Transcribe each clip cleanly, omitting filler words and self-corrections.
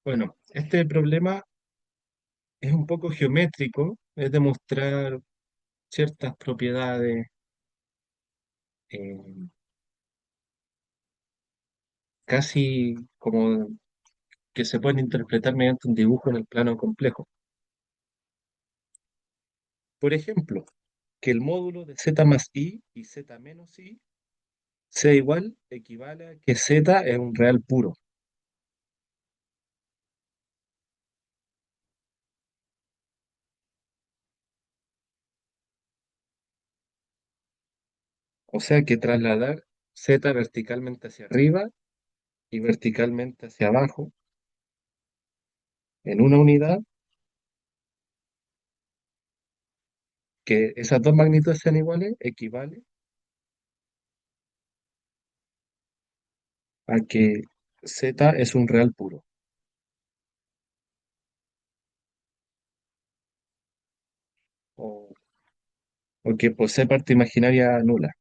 Bueno, este problema es un poco geométrico, es demostrar ciertas propiedades eh, casi como que se pueden interpretar mediante un dibujo en el plano complejo. Por ejemplo, que el módulo de z más i y z menos i sea igual, equivale a que z es un real puro. O sea que trasladar z verticalmente hacia arriba y verticalmente hacia abajo en una unidad, que esas dos magnitudes sean iguales, equivale a que z es un real puro, o, o que posee parte imaginaria nula.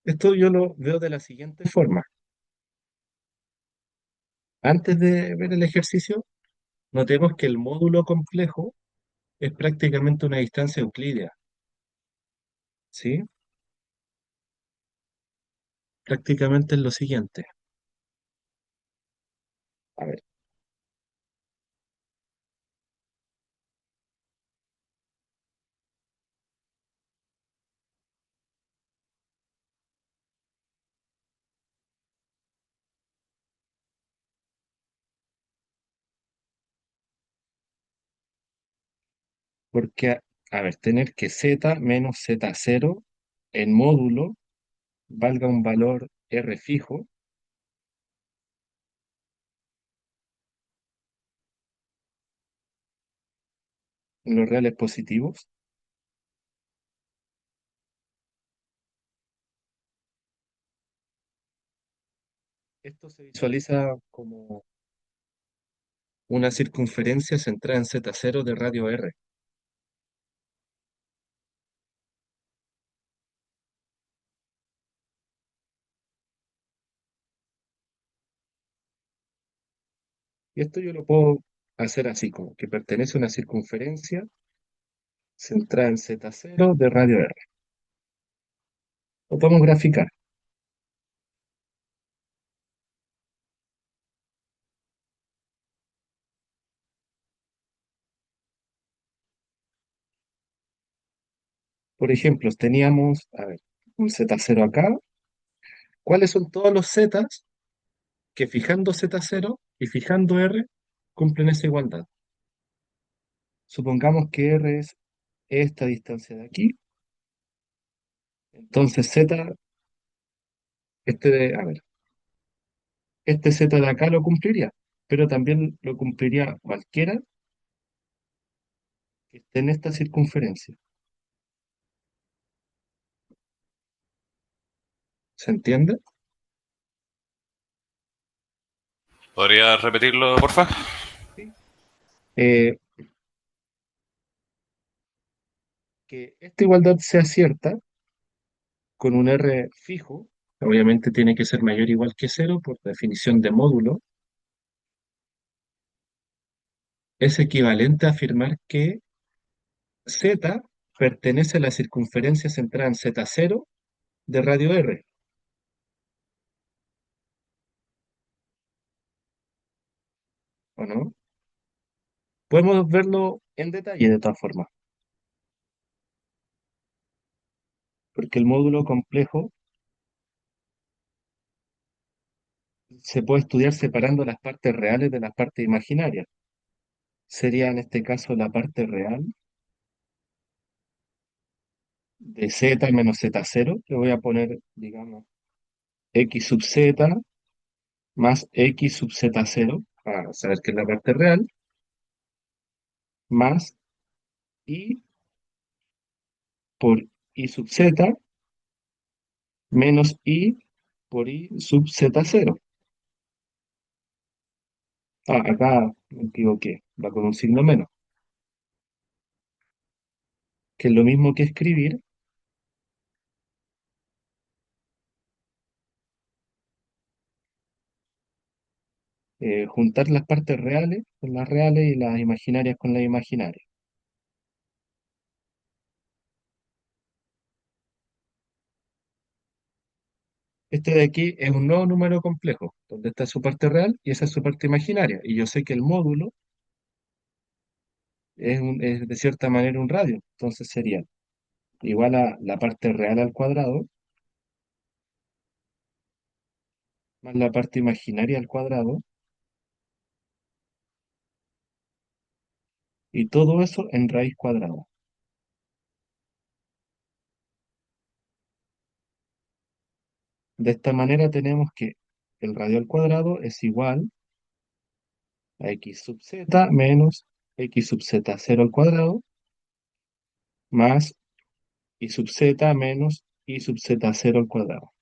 Esto yo lo veo de la siguiente forma. Antes de ver el ejercicio, notemos que el módulo complejo es prácticamente una distancia euclídea, ¿sí? Prácticamente es lo siguiente. A ver, porque, a ver, tener que z menos z0 en módulo valga un valor r fijo en los reales positivos. Esto se visualiza como una circunferencia centrada en z0 de radio r. Y esto yo lo puedo hacer así, como que pertenece a una circunferencia centrada en z0 de radio r. Lo podemos graficar. Por ejemplo, teníamos, a ver, un z0 acá. ¿Cuáles son todos los zetas que fijando z0 y fijando r cumplen esa igualdad? Supongamos que r es esta distancia de aquí. Entonces z, a ver, este z de acá lo cumpliría, pero también lo cumpliría cualquiera que esté en esta circunferencia. ¿Se entiende? ¿Podrías repetirlo, porfa? Sí. Eh, que esta igualdad sea cierta con un r fijo, obviamente tiene que ser mayor o igual que cero por definición de módulo, es equivalente a afirmar que z pertenece a la circunferencia centrada en z0 de radio r, ¿o no? Podemos verlo en detalle de todas formas, porque el módulo complejo se puede estudiar separando las partes reales de las partes imaginarias. Sería en este caso la parte real de z menos z0, le voy a poner, digamos, x sub z más x sub z0, para saber que es la parte real, más y por y sub z menos y por y sub z0. Ah, acá me equivoqué, va con un signo menos, que es lo mismo que escribir, juntar las partes reales con las reales y las imaginarias con las imaginarias. Este de aquí es un nuevo número complejo, donde está su parte real y esa es su parte imaginaria. Y yo sé que el módulo es de cierta manera un radio, entonces sería igual a la parte real al cuadrado más la parte imaginaria al cuadrado y todo eso en raíz cuadrada. De esta manera tenemos que el radio al cuadrado es igual a x sub z menos x sub z cero al cuadrado más y sub z menos y sub z cero al cuadrado.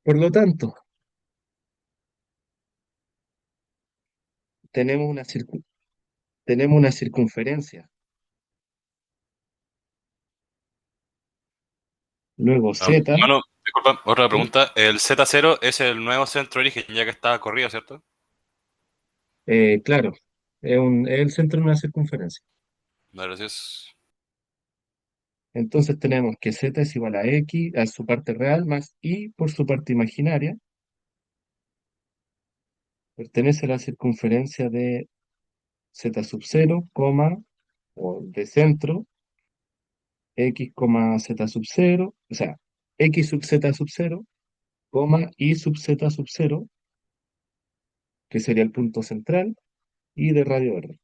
Por lo tanto, tenemos tenemos una circunferencia. Luego z, Mano, disculpa, otra ¿sí? pregunta. El Z0 es el nuevo centro de origen, ya que está corrido, ¿cierto? Claro, es el centro de una circunferencia. Vale, gracias. Entonces tenemos que z es igual a x, a su parte real, más y por su parte imaginaria, pertenece a la circunferencia de z sub 0, o de centro, x, z sub 0, o sea, x sub z sub 0, y sub z sub 0, que sería el punto central, y de radio R,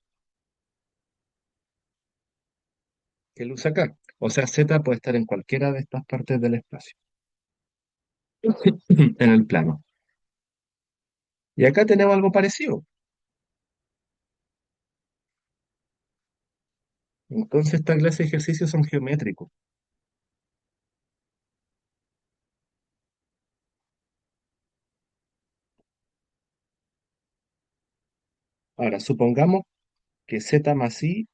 que lo usa acá. O sea, z puede estar en cualquiera de estas partes del espacio, en el plano. Y acá tenemos algo parecido. Entonces, esta clase de ejercicios son geométricos. Ahora, supongamos que z más i,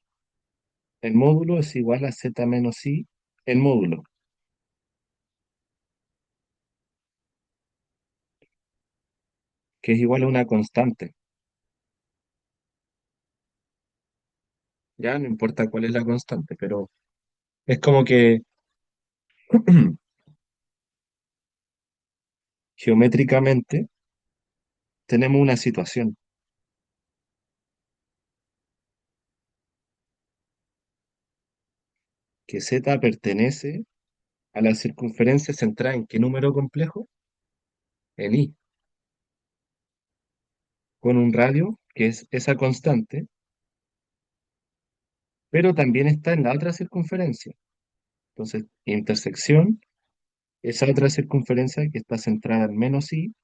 el módulo, es igual a z menos i, el módulo, que es igual a una constante. Ya no importa cuál es la constante, pero es como que geométricamente tenemos una situación, que z pertenece a la circunferencia centrada en qué número complejo, en i, con un radio, que es esa constante, pero también está en la otra circunferencia. Entonces, intersección, esa otra circunferencia que está centrada en menos i,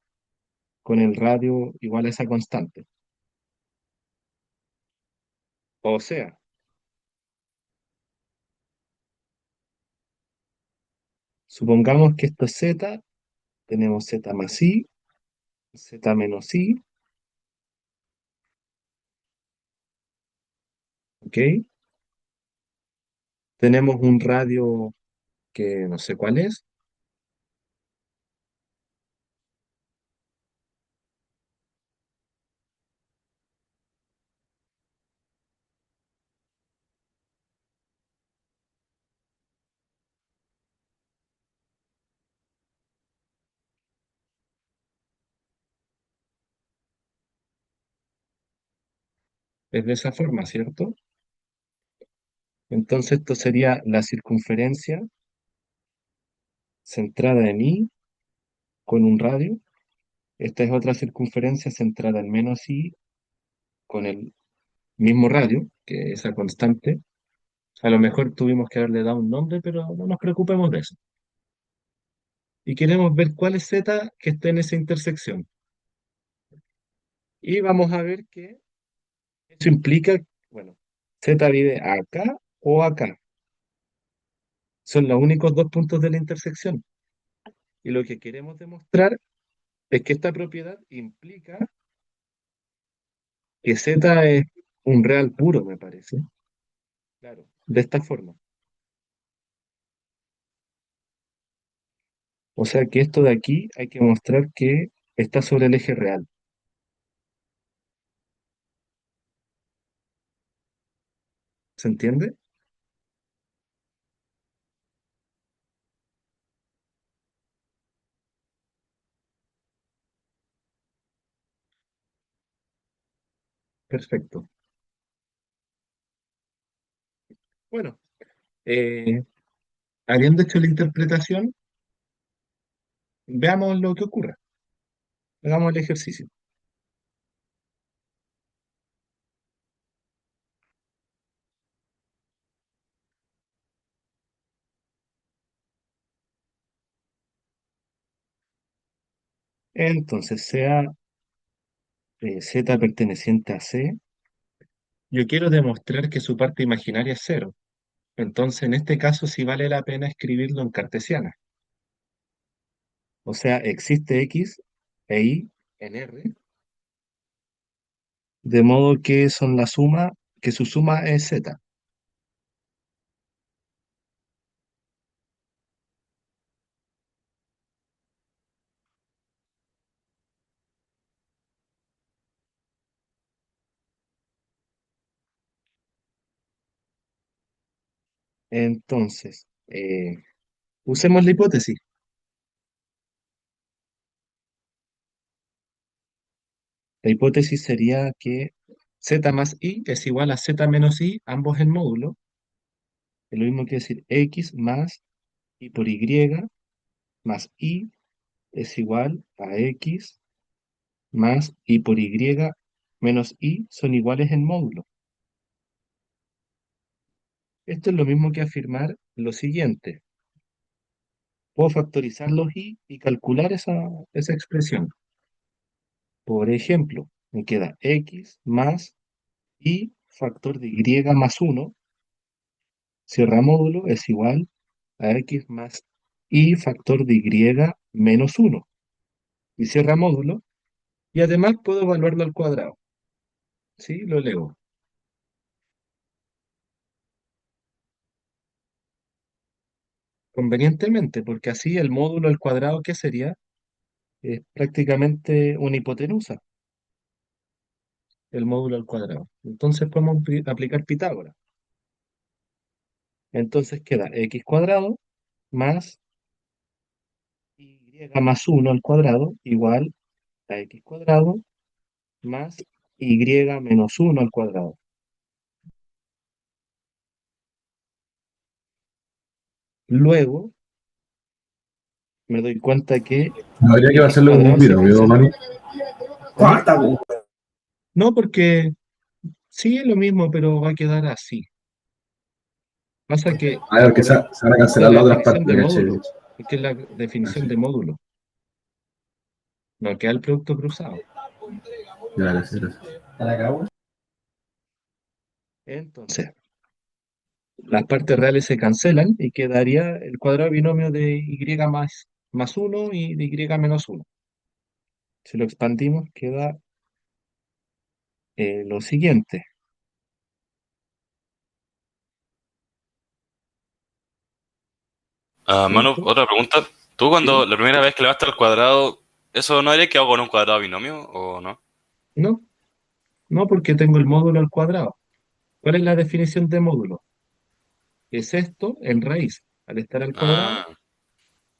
con el radio igual a esa constante. O sea, supongamos que esto es z, tenemos z más i, z menos i, ¿ok? Tenemos un radio que no sé cuál es de esa forma, ¿cierto? Entonces esto sería la circunferencia centrada en i con un radio. Esta es otra circunferencia centrada en menos i con el mismo radio, que es esa constante. A lo mejor tuvimos que haberle dado un nombre, pero no nos preocupemos de eso. Y queremos ver cuál es z que esté en esa intersección. Y vamos a ver que eso implica, bueno, z vive acá o acá. Son los únicos dos puntos de la intersección. Y lo que queremos demostrar es que esta propiedad implica que Z es un real puro, me parece. Claro, de esta forma. O sea que esto de aquí hay que mostrar que está sobre el eje real. ¿Se entiende? Perfecto. Bueno, eh, habiendo hecho la interpretación, veamos lo que ocurre. Hagamos el ejercicio. Entonces, sea Z perteneciente a C, yo quiero demostrar que su parte imaginaria es cero. Entonces, en este caso, sí vale la pena escribirlo en cartesiana. O sea, existe X e Y en R, de modo que son la suma, que su suma es Z. Entonces, usemos la hipótesis. La hipótesis sería que Z más Y es igual a Z menos Y, ambos en módulo. Es lo mismo que decir X más Y por Y más Y es igual a X más Y por Y menos Y son iguales en módulo. Esto es lo mismo que afirmar lo siguiente. Puedo factorizar los Y calcular esa expresión. Por ejemplo, me queda X más Y factor de Y más 1 cierra módulo es igual a X más Y factor de Y menos 1 y cierra módulo, y además puedo evaluarlo al cuadrado. ¿Sí? Lo leo. Convenientemente, porque así el módulo al cuadrado, ¿qué sería? Es prácticamente una hipotenusa, el módulo al cuadrado. Entonces podemos aplicar Pitágoras. Entonces queda X cuadrado más Y más 1 al cuadrado igual a X cuadrado más Y menos 1 al cuadrado. Luego me doy cuenta que Habría que X hacerlo como un cuadrado se binomio, cancela. Manu. ¿Cómo? No, porque sí es lo mismo, pero va a quedar así. Pasa que, A ver, que acuérdate, se van a esta es cancelar la las otras definición de partes, ¿cachai? módulo. Es que es la definición Así. de módulo, no queda el producto cruzado. Gracias, gracias. Entonces, las partes reales se cancelan y quedaría el cuadrado binomio de Y más 1 y de Y menos 1. Si lo expandimos, queda lo siguiente, Manu, ¿cierto? otra pregunta. ¿Tú cuando Sí, la primera vez que le vas al cuadrado, eso no haría que hago con un cuadrado binomio o no? no, no porque tengo el módulo al cuadrado. ¿Cuál es la definición de módulo? Es esto en raíz. Al estar al cuadrado, Ah,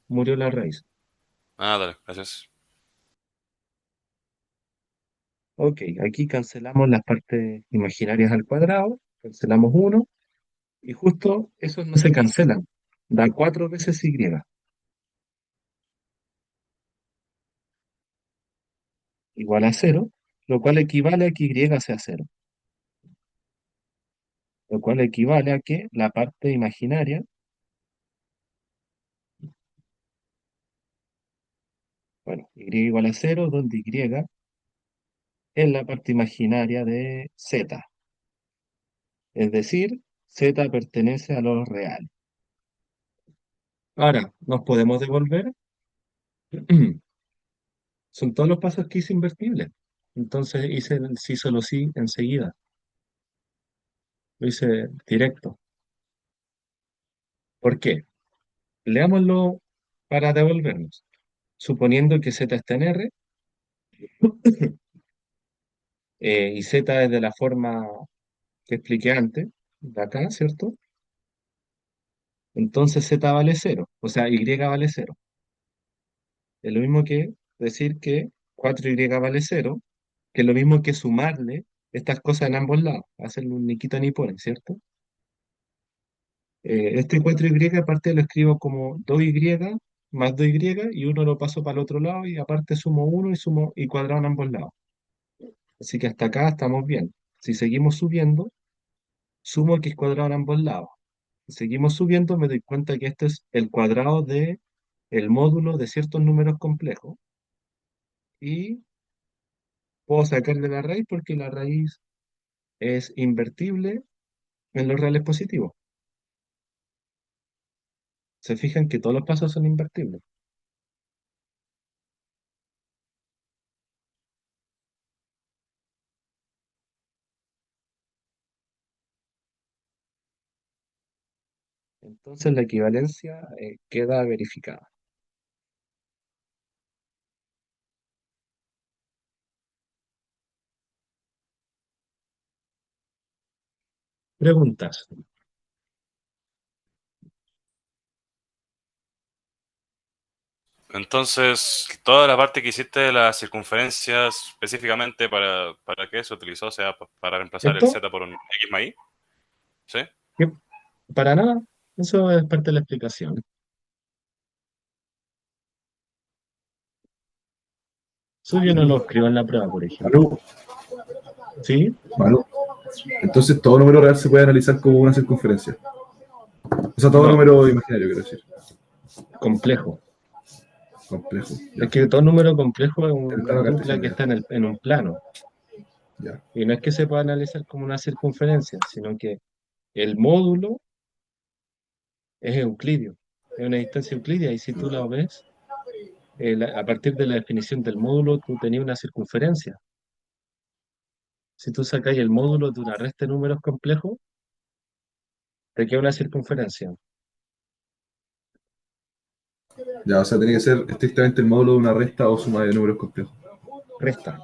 murió la raíz. dale, gracias. Ok, aquí cancelamos las partes imaginarias al cuadrado, cancelamos uno, y justo esos no se cancelan. Da 4 veces Y, igual a cero, lo cual equivale a que Y sea cero, lo cual equivale a que la parte imaginaria, bueno, Y igual a cero, donde Y es la parte imaginaria de Z, es decir, Z pertenece a lo real. Ahora, ¿nos podemos devolver? Son todos los pasos que hice invertibles. Entonces hice el sí solo sí enseguida, lo hice directo. ¿Por qué? Leámoslo para devolvernos. Suponiendo que Z está en R y Z es de la forma que expliqué antes, de acá, ¿cierto? Entonces Z vale cero, o sea, Y vale cero. Es lo mismo que decir que 4Y vale cero, que es lo mismo que sumarle estas cosas en ambos lados, hacerle un ni quita ni pone, ¿cierto? Este 4Y aparte lo escribo como 2Y más 2Y y uno lo paso para el otro lado y aparte sumo uno y sumo y cuadrado en ambos lados. Así que hasta acá estamos bien. Si seguimos subiendo, sumo X cuadrado en ambos lados. Si seguimos subiendo, me doy cuenta que este es el cuadrado de el módulo de ciertos números complejos y puedo sacarle la raíz porque la raíz es invertible en los reales positivos. Se fijan que todos los pasos son invertibles. Entonces la equivalencia queda verificada. Preguntas. Entonces, toda la parte que hiciste de las circunferencias, específicamente para qué se utilizó, o sea, para reemplazar el ¿Esto? z por un x más y, ¿sí? ¿Qué? Para nada. Eso es parte de la explicación. Eso yo no lo escribo en la prueba, por ejemplo. Manu, ¿Sí? Manu. Entonces todo número real se puede analizar como una circunferencia. O sea, todo No, número imaginario, quiero decir. complejo. Complejo. Es Ya. que todo número complejo es El una plano dupla cartesiano que ya. está en un plano. Ya. Y no es que se pueda analizar como una circunferencia, sino que el módulo es euclidio. Es una distancia euclidia y si tú la ves, a partir de la definición del módulo, tú tenías una circunferencia. Si tú sacas el módulo de una resta de números complejos, te queda una circunferencia. Ya, o sea, tiene que ser estrictamente el módulo de una resta o suma de números complejos. Resta,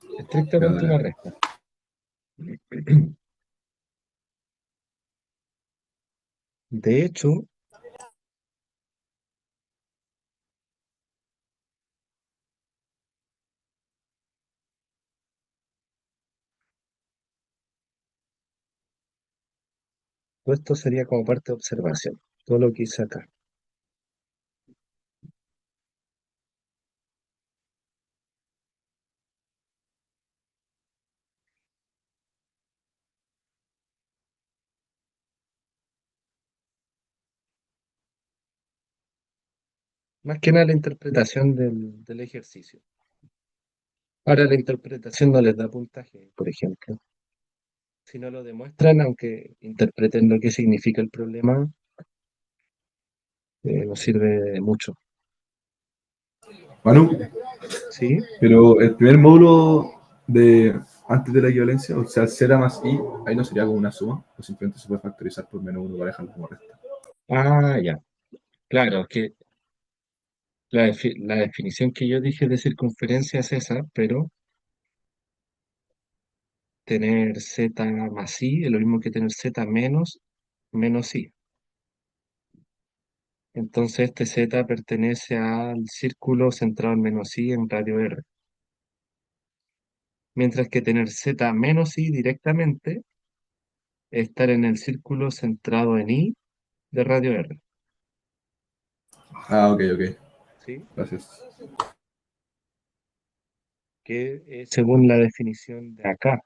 Ya, estrictamente una dale. resta. De hecho, todo esto sería como parte de observación, todo lo que hice acá. Más que nada la interpretación del ejercicio. Ahora la interpretación no les da puntaje, por ejemplo. Si no lo demuestran, aunque interpreten lo que significa el problema, no sirve de mucho. Manu, ¿Sí? pero el primer módulo de antes de la equivalencia, o sea, z más i, ahí no sería como una suma, o simplemente se puede factorizar por menos uno para dejarlo como resta. Ah, ya. Claro, es que la definición que yo dije de circunferencia es esa, pero tener z más i es lo mismo que tener z menos i. Entonces este z pertenece al círculo centrado en menos i en radio R. Mientras que tener z menos i directamente es estar en el círculo centrado en i de radio R. Ah, ok, ok. ¿Sí? Gracias. Que es según la definición de acá.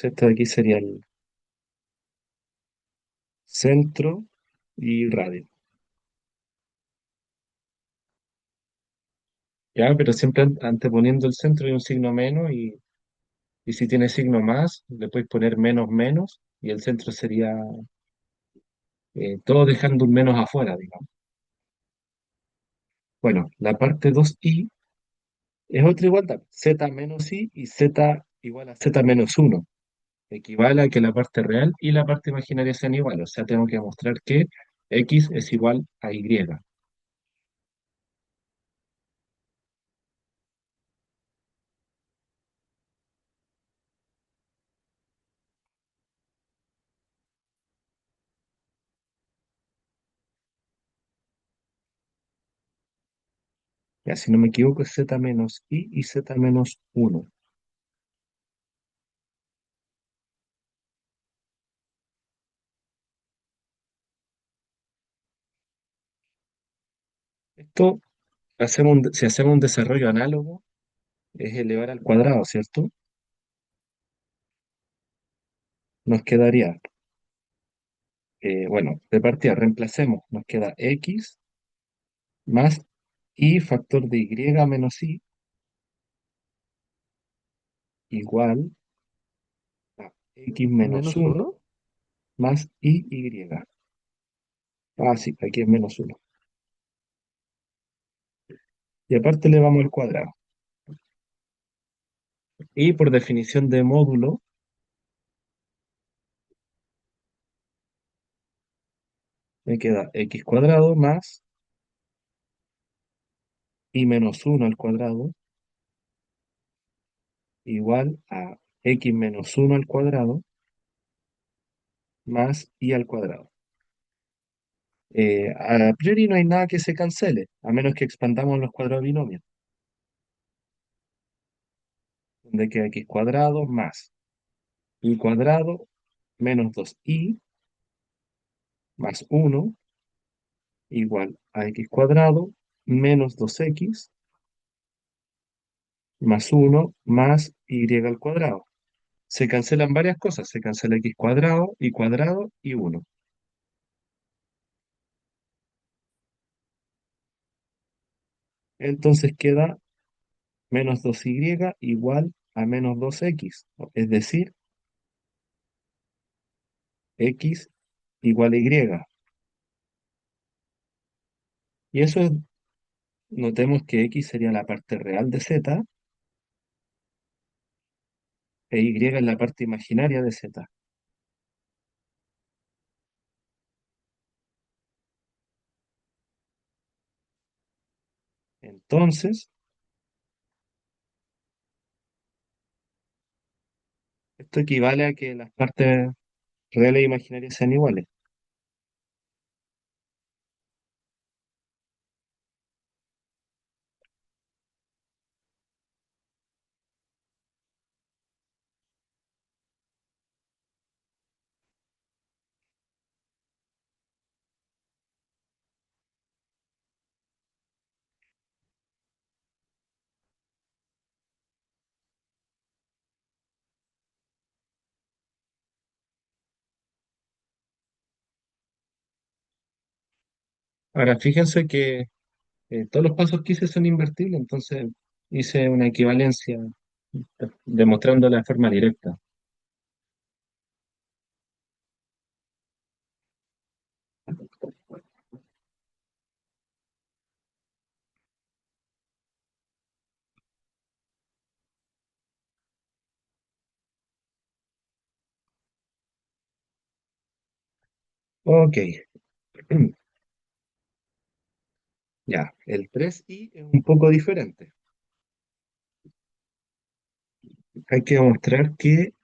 Esto de aquí sería el centro y radio. Ya, pero siempre anteponiendo el centro y un signo menos y si tiene signo más, le puedes poner menos menos y el centro sería todo dejando un menos afuera, digamos. Bueno, la parte 2i es otra igualdad, z menos i y z igual a z menos 1. Equivale a que la parte real y la parte imaginaria sean iguales. O sea, tengo que mostrar que x es igual a y. Ya, si no me equivoco, es z menos i y z menos 1. Esto, si hacemos un desarrollo análogo, es elevar al cuadrado, ¿cierto? Nos quedaría, bueno, de partida, reemplacemos, nos queda x más i factor de y menos i igual a x menos Menos 1 uno. más i y. Ah, sí, aquí es menos 1. Y aparte le vamos al cuadrado. Y por definición de módulo, me queda x cuadrado más i menos 1 al cuadrado igual a x menos 1 al cuadrado más i al cuadrado. A priori no hay nada que se cancele, a menos que expandamos los cuadrados binomios, donde queda x cuadrado más i cuadrado menos 2i más 1 igual a x cuadrado menos 2x más 1 más y al cuadrado. Se cancelan varias cosas, se cancela x cuadrado y 1. Entonces queda menos 2y igual a menos 2x, es decir, x igual a y. Y eso es, notemos que x sería la parte real de z e y es la parte imaginaria de z. Entonces, esto equivale a que las partes reales e imaginarias sean iguales. Ahora, fíjense que todos los pasos que hice son invertibles, entonces hice una equivalencia demostrando la forma directa. Ok, ya, el 3i es un poco diferente. Hay que demostrar que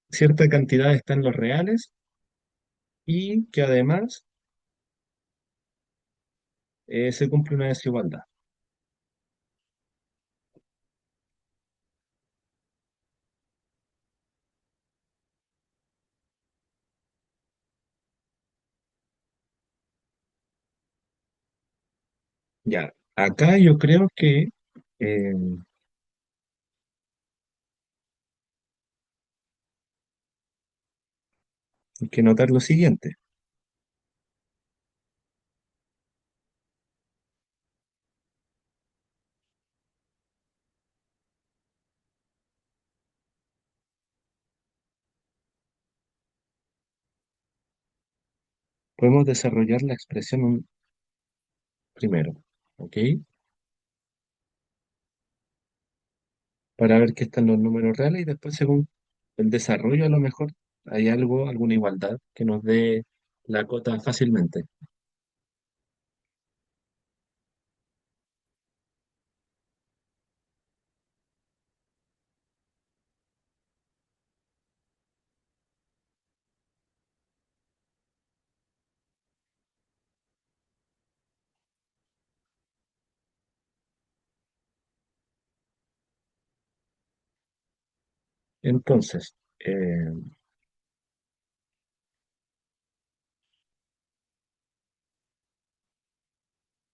cierta cantidad está en los reales y que además se cumple una desigualdad. Ya, acá yo creo que eh, hay que notar lo siguiente. podemos desarrollar la expresión primero, ¿ok? Para ver qué están los números reales y después según el desarrollo a lo mejor hay algo, alguna igualdad que nos dé la cota fácilmente. Entonces,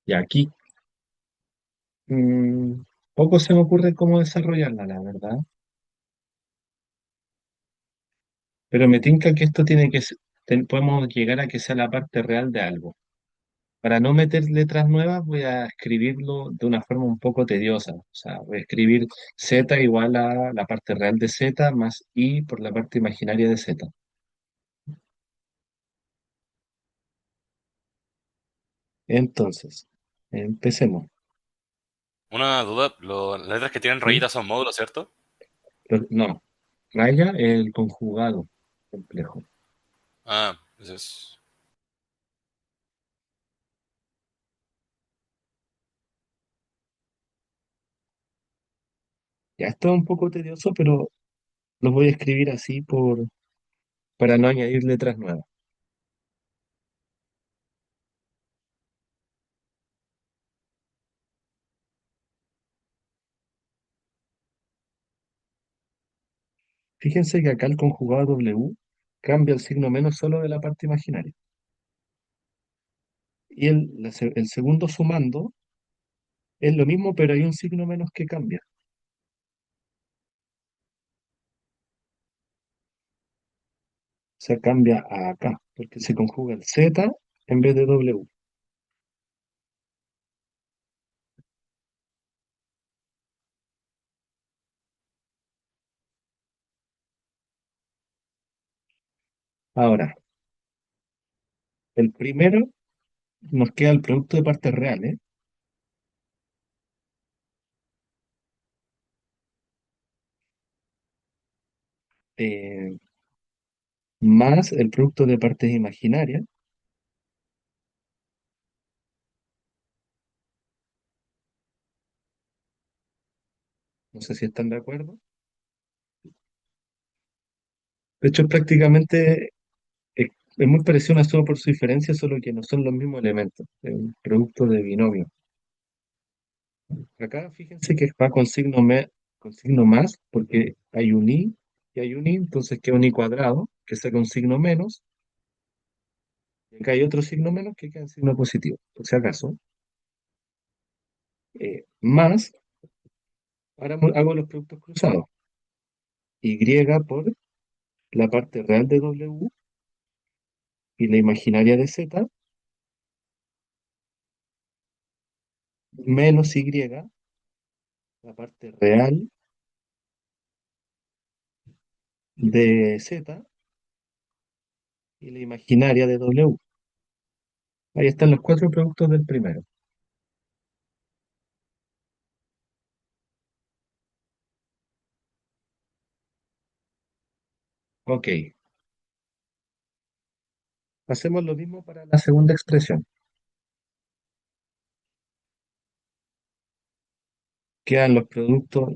y aquí mm, poco se me ocurre cómo desarrollarla, la verdad, pero me tinca que esto tiene que podemos llegar a que sea la parte real de algo. Para no meter letras nuevas, voy a escribirlo de una forma un poco tediosa. O sea, voy a escribir z igual a la parte real de z más i por la parte imaginaria de z. Entonces, empecemos. Una duda, las letras que tienen ¿Sí? rayitas son módulos, ¿cierto? No, raya el conjugado complejo. Ah, entonces, Ya esto es un poco tedioso, pero los voy a escribir así para no añadir letras nuevas. Fíjense que acá el conjugado W cambia el signo menos solo de la parte imaginaria. Y el segundo sumando es lo mismo, pero hay un signo menos que cambia. O sea, cambia a acá, porque se conjuga el Z en vez de W. Ahora, el primero nos queda el producto de partes reales, eh, más el producto de partes imaginarias. No sé si están de acuerdo. De hecho, es muy parecido a una suma por su diferencia, solo que no son los mismos elementos. Es un producto de binomio. Acá fíjense que va con signo más, porque hay un i y hay un i, entonces queda un i cuadrado, que está con signo menos, y acá hay otro signo menos que queda en signo positivo, por si acaso. Más, ahora hago los productos cruzados. Y por la parte real de W y la imaginaria de Z, menos Y, la parte real de Z y la imaginaria de W. Ahí están los cuatro productos del primero. Ok, hacemos lo mismo para la segunda expresión. Quedan los productos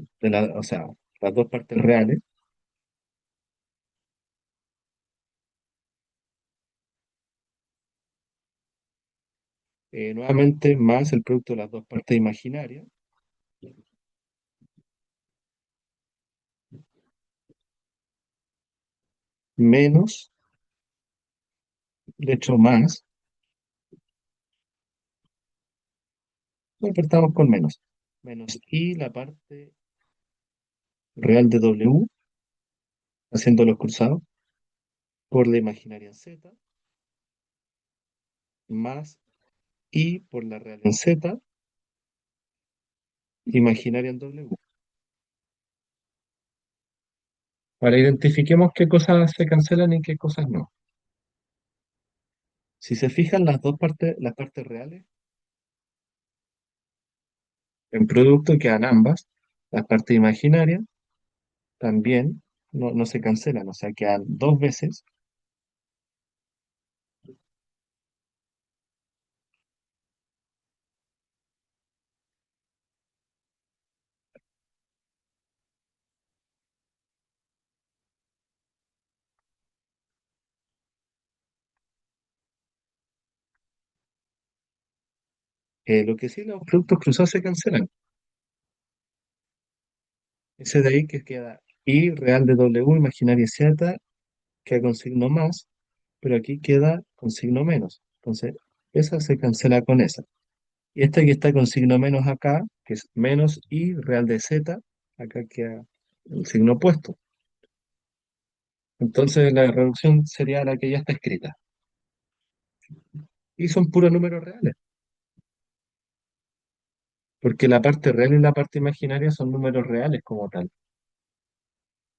o sea, las dos partes reales, nuevamente más el producto de las dos partes imaginarias, menos, de hecho más, no partamos con menos y la parte real de W, haciendo los cruzados, por la imaginaria en Z, más y por la real en Z, imaginaria en W. Ahora identifiquemos qué cosas se cancelan y qué cosas no. Si se fijan las partes reales, en producto quedan ambas, las partes imaginarias también no se cancelan, o sea, quedan dos veces. Lo que sí, los productos cruzados se cancelan. Ese de ahí que queda I real de W, imaginaria Z, queda con signo más, pero aquí queda con signo menos. Entonces, esa se cancela con esa. Y esta que está con signo menos acá, que es menos I real de Z, acá queda el signo opuesto. Entonces, la reducción sería la que ya está escrita. Y son puros números reales, porque la parte real y la parte imaginaria son números reales como tal.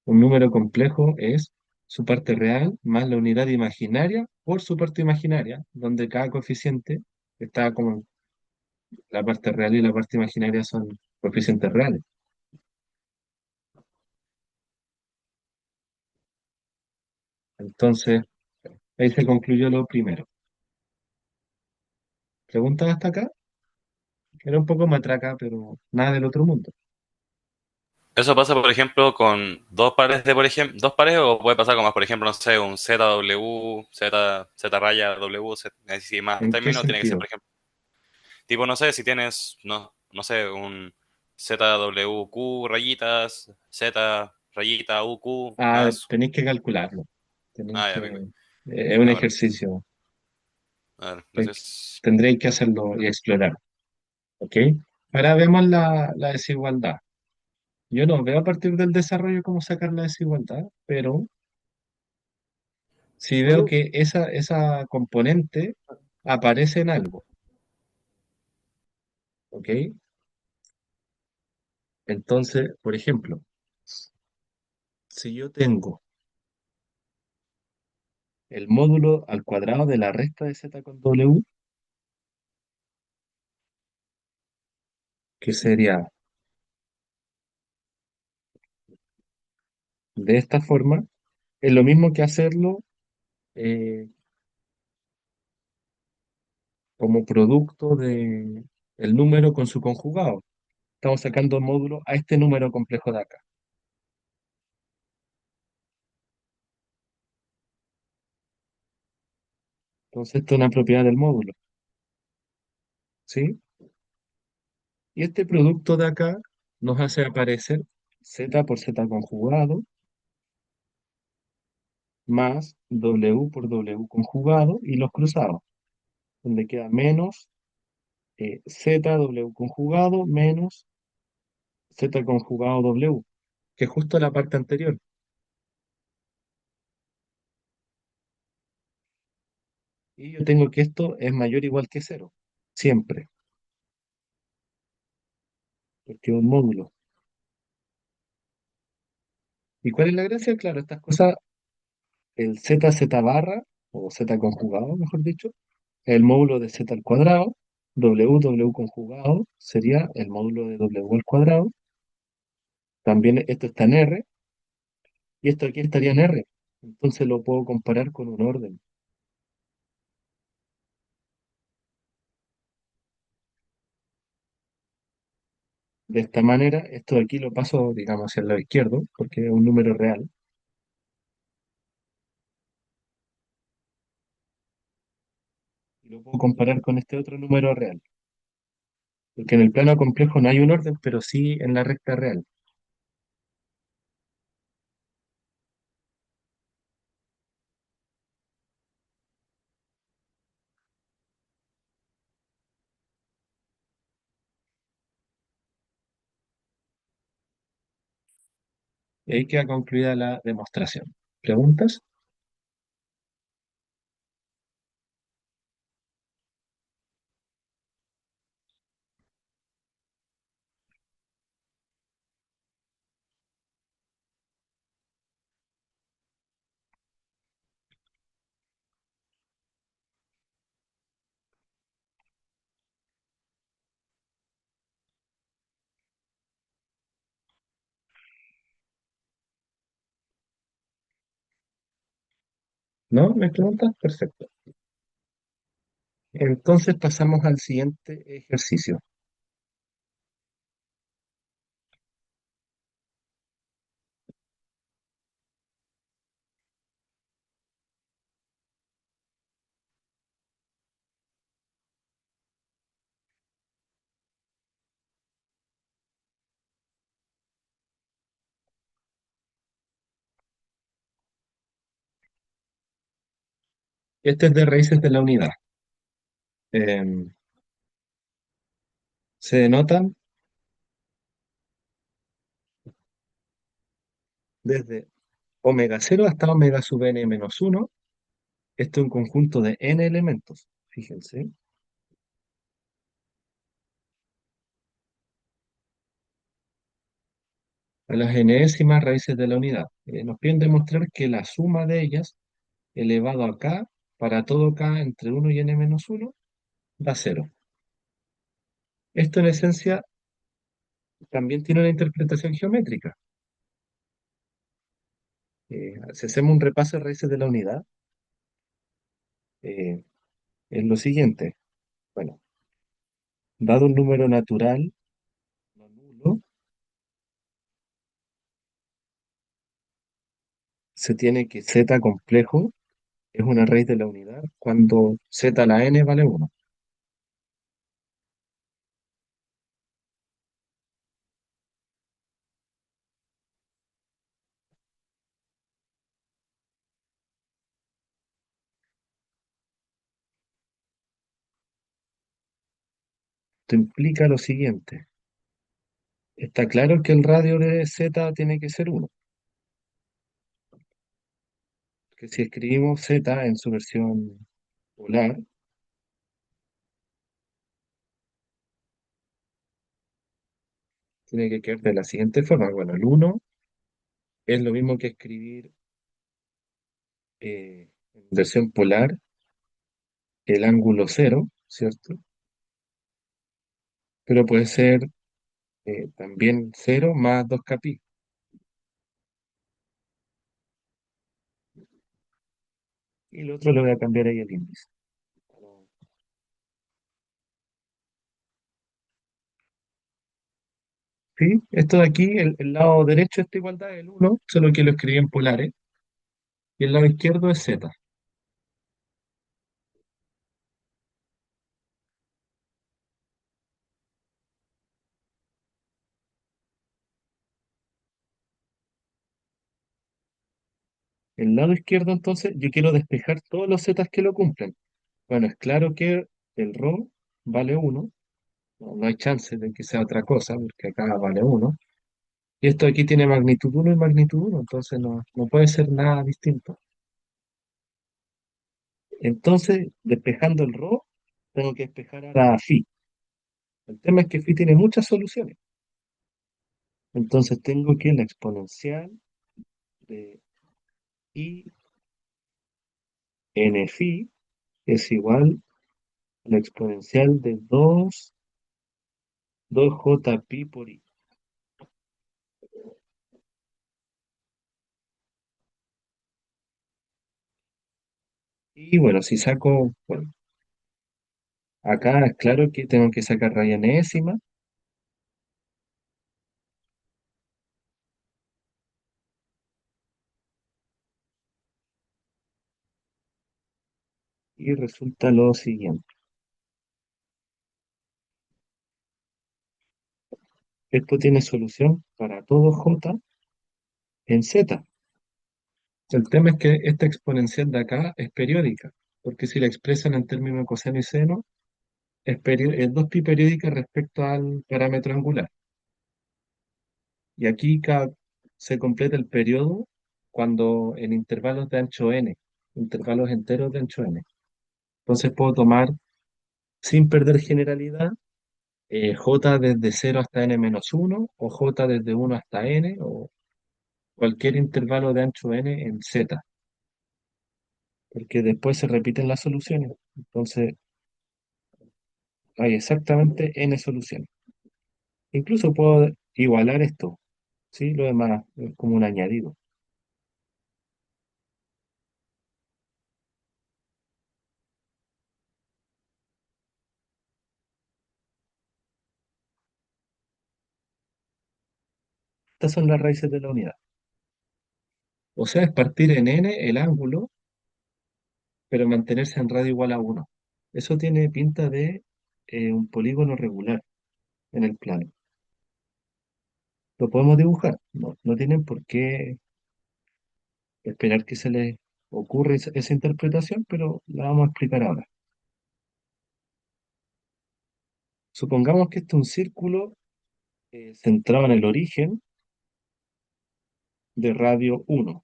Un número complejo es su parte real más la unidad imaginaria por su parte imaginaria, donde cada coeficiente está como la parte real y la parte imaginaria son coeficientes reales. Entonces, ahí se concluyó lo primero. ¿Preguntas hasta acá? Era un poco matraca, pero nada del otro mundo. Eso pasa, por ejemplo, con dos pares de, por ejemplo, dos pares, o puede pasar con más, por ejemplo, no sé, un ZW, Z raya W, así más ¿En qué términos, tiene que ser, sentido? por ejemplo, tipo, no sé, si tienes, no sé, un ZWQ rayitas, Z rayita UQ, Ah, más, tenéis que calcularlo. Tenéis ah, ya, que, pico. es un A ver, ejercicio. a ver, Eh, entonces, Tendréis que hacerlo y explorar. ¿Ok? Ahora vemos la desigualdad. Yo no veo a partir del desarrollo cómo sacar la desigualdad, pero sí veo Solo, que esa componente aparece en algo. ¿Ok? Entonces, por ejemplo, si yo tengo el módulo al cuadrado de la resta de z con w, que sería de esta forma, es lo mismo que hacerlo eh, como producto de el número con su conjugado. Estamos sacando módulo a este número complejo de acá. Entonces, esto es una propiedad del módulo, ¿sí? Y este producto de acá nos hace aparecer z por z conjugado más w por w conjugado y los cruzados, donde queda menos zw conjugado menos z conjugado w, que es justo la parte anterior. Y yo tengo que esto es mayor o igual que cero, siempre, porque es un módulo. ¿Y cuál es la gracia? Claro, estas cosas, el z z barra, o z conjugado, mejor dicho, el módulo de z al cuadrado, w conjugado sería el módulo de w al cuadrado. También esto está en R y esto aquí estaría en R. Entonces lo puedo comparar con un orden. De esta manera, esto de aquí lo paso, digamos, hacia el lado izquierdo, porque es un número real. Y lo puedo comparar con este otro número real. Porque en el plano complejo no hay un orden, pero sí en la recta real. Y ahí queda concluida la demostración. ¿Preguntas? ¿No? ¿Me preguntas? Perfecto. Entonces pasamos al siguiente ejercicio. Este es de raíces de la unidad. Em, Se denotan desde omega cero hasta omega sub n menos uno. Esto es un conjunto de n elementos. Fíjense. A las enésimas raíces de la unidad. Nos piden demostrar que la suma de ellas elevado a k para todo k entre uno y n menos uno da cero. Esto en esencia también tiene una interpretación geométrica. Si hacemos un repaso de raíces de la unidad, eh, es lo siguiente. Bueno, dado un número natural no nulo, se tiene que z complejo es una raíz de la unidad cuando z a la n vale uno. Esto implica lo siguiente. Está claro que el radio de z tiene que ser uno, que si escribimos z en su versión polar, tiene que quedar de la siguiente forma. Bueno, el uno es lo mismo que escribir en versión polar el ángulo cero, ¿cierto? Pero puede ser también cero más 2 pi. Y el otro le voy a cambiar ahí el índice. ¿Sí? Esto de aquí, el lado derecho de esta igualdad es el uno, solo que lo escribí en polares, y el lado izquierdo es z. El lado izquierdo, entonces, yo quiero despejar todos los zetas que lo cumplen. Bueno, es claro que el ρ vale uno, no hay chance de que sea otra cosa, porque acá vale uno. Y esto aquí tiene magnitud uno y magnitud uno, entonces no puede ser nada distinto. Entonces, despejando el ρ, tengo que despejar ahora phi. El tema es que phi tiene muchas soluciones. Entonces tengo que la exponencial de i n phi es igual a la exponencial de dos j pi por i. Y bueno, si saco, bueno, acá es claro que tengo que sacar raya enésima y resulta lo siguiente. Esto tiene solución para todo j en z. El tema es que esta exponencial de acá es periódica, porque si la expresan en términos de coseno y seno, es 2pi periódica respecto al parámetro angular. Y aquí se completa el periodo cuando en intervalos de ancho n, intervalos enteros de ancho n. Entonces puedo tomar, sin perder generalidad, j desde cero hasta n menos uno o j desde uno hasta n, o cualquier intervalo de ancho n en z, porque después se repiten las soluciones. Entonces hay exactamente n soluciones. Incluso puedo igualar esto, ¿sí? Lo demás es como un añadido. Estas son las raíces de la unidad. O sea, es partir en n el ángulo, pero mantenerse en radio igual a uno. Eso tiene pinta de un polígono regular en el plano. Lo podemos dibujar. No, no tienen por qué esperar que se les ocurra esa interpretación, pero la vamos a explicar ahora. Supongamos que este es un círculo centrado en el origen de radio 1,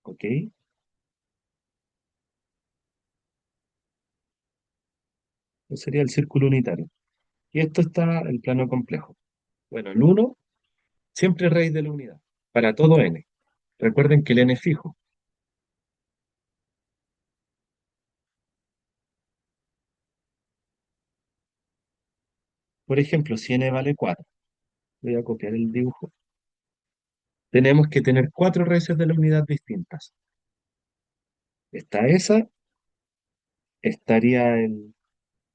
¿ok? Ese sería el círculo unitario. Y esto está el plano complejo. Bueno, el 1 siempre es raíz de la unidad, para todo n. Recuerden que el n es fijo. Por ejemplo, si n vale 4, voy a copiar el dibujo, tenemos que tener cuatro raíces de la unidad distintas. Está esa, estaría el,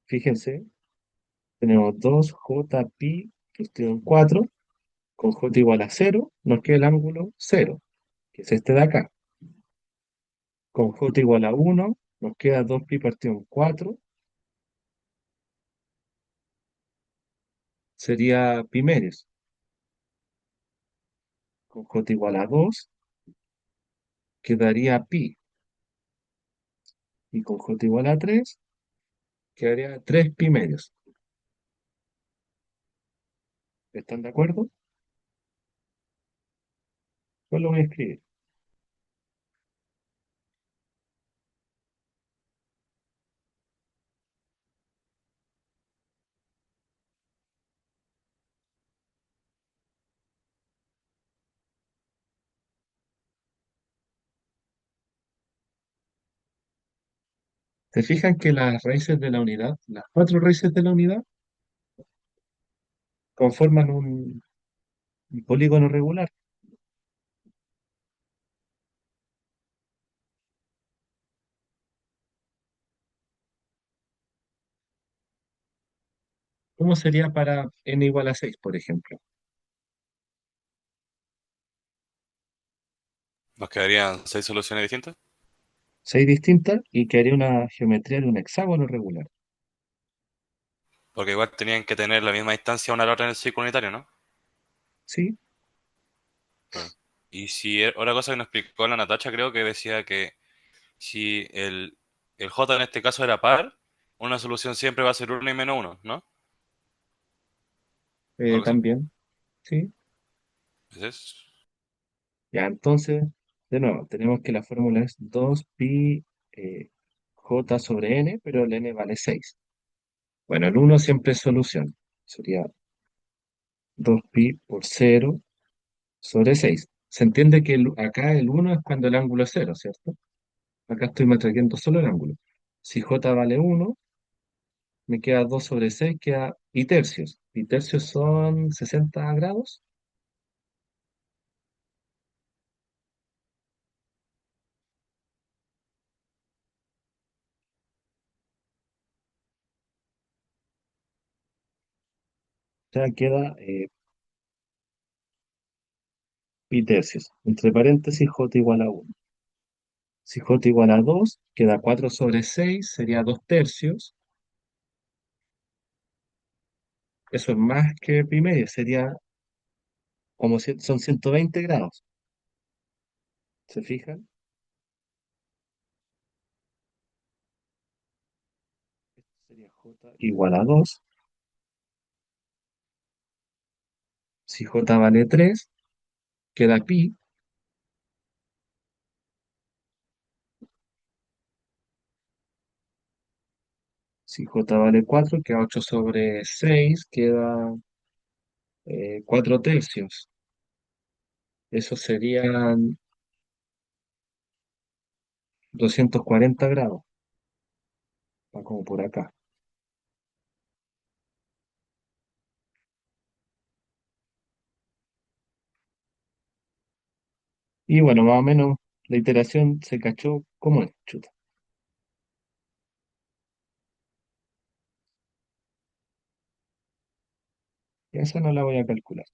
fíjense, tenemos 2j pi partido en 4, con j igual a 0, nos queda el ángulo 0, que es este de acá. Con j igual a 1, nos queda 2pi partido en 4, sería pi medios. Con j igual a 2, quedaría pi. Y con j igual a 3, quedaría 3 pi medios. ¿Están de acuerdo? Pues lo voy a escribir. ¿Se fijan que las raíces de la unidad, las cuatro raíces de la unidad, conforman un polígono regular? ¿Cómo sería para n igual a 6, por ejemplo? Nos quedarían 6 soluciones distintas. 6 distintas y que haría una geometría de un hexágono regular. Porque igual tenían que tener la misma distancia una a la otra en el círculo unitario, ¿no? ¿Sí? Claro. Y si otra cosa que nos explicó la Natacha, creo que decía que si el J en este caso era par, una solución siempre va a ser uno y menos uno, ¿no? ¿Algo así? También, ¿sí? ¿Es? Ya, entonces, de nuevo, tenemos que la fórmula es 2pi j sobre n, pero el n vale 6. Bueno, el uno siempre es solución. Sería 2pi por 0 sobre 6. Se entiende que acá el uno es cuando el ángulo es 0, ¿cierto? Acá estoy matraqueando solo el ángulo. Si j vale 1, me queda 2 sobre 6, queda y tercios. Y tercios son 60 grados. O sea, queda pi tercios. Entre paréntesis, j igual a 1. Si j igual a 2, queda 4 sobre 6, sería 2 tercios. Eso es más que pi medio, sería como son 120 grados. ¿Se fijan? Esto sería j igual a 2. Si j vale 3, queda pi. Si j vale 4, queda 8 sobre 6, queda 4 tercios. Eso serían 240 grados, va como por acá. Y bueno, más o menos la iteración se cachó como es, chuta. Y esa no la voy a calcular.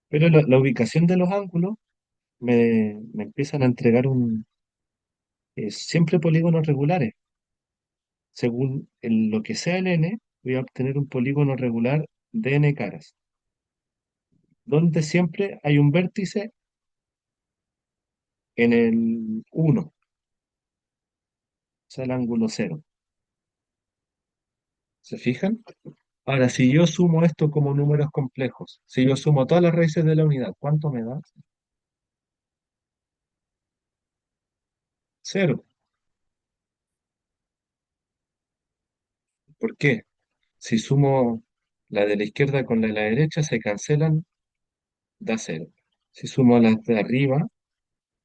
Pero la ubicación de los ángulos me empiezan a entregar siempre polígonos regulares. Según lo que sea el n, voy a obtener un polígono regular de n caras, donde siempre hay un vértice en el 1, o sea, el ángulo cero. ¿Se fijan? Ahora, si yo sumo esto como números complejos, si yo sumo todas las raíces de la unidad, ¿cuánto me da? Cero. ¿Por qué? Si sumo la de la izquierda con la de la derecha, se cancelan, da cero. Si sumo las de arriba